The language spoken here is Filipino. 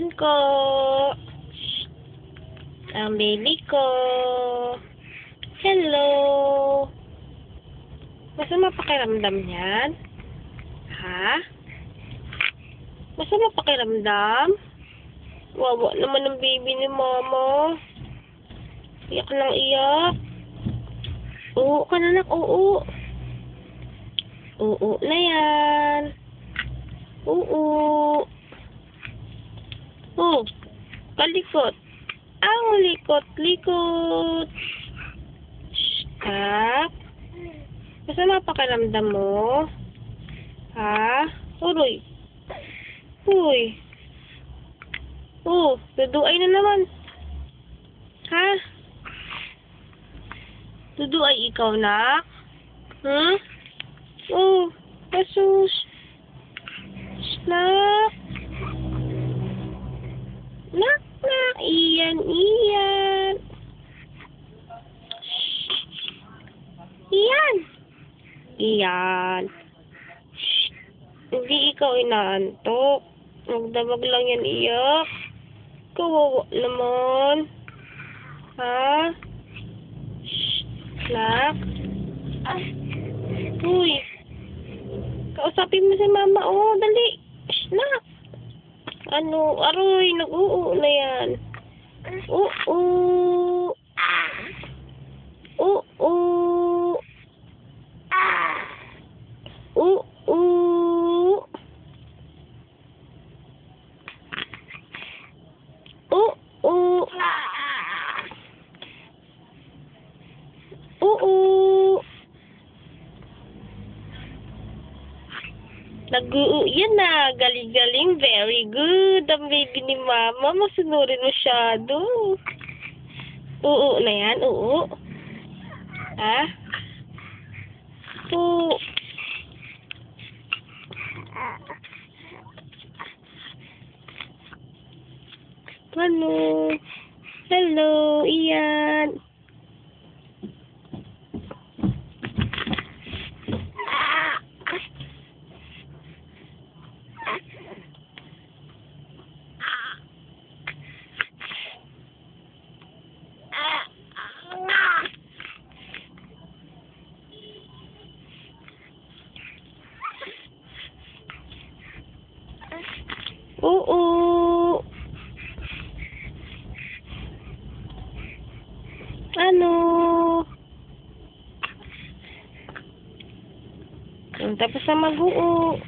Ayan ko. Ang baby ko. Hello. Masama pakiramdam yan? Ha? Masama pakiramdam? Wawa naman ang baby ni mama. Iyak ng iyak. Oo ka na, nak. Oo. Oo na yan. Oo. Oh, kalikot. Ang likot-likot. Stop. Masama pakiramdam mo? Ha? Uroy. Uy. Oh, duduay na naman. Ha? Duduay ikaw, nak? Hmm? Oh, Jesus. Nak. Nak, nak. Iyan, iyan. Iyan. Iyan. Hindi ikaw inaantok. Magdamag lang yan iyak. Kawawa naman. Ha? Nak? Uy. Kausapin mo si mama. Oh, dali. Nak. Ano? Aroy, nag-oo na yan. Oo. Oo. Oo. Oo. Oo. Nag-oo yan na. Galing-galing. Very good. Ang baby ni mama. Masunurin masyado. Oo na yan. Oo. Ha? Oo. Ano? Hello, Iyan. Oo. Ano? Tapos na mag-oo.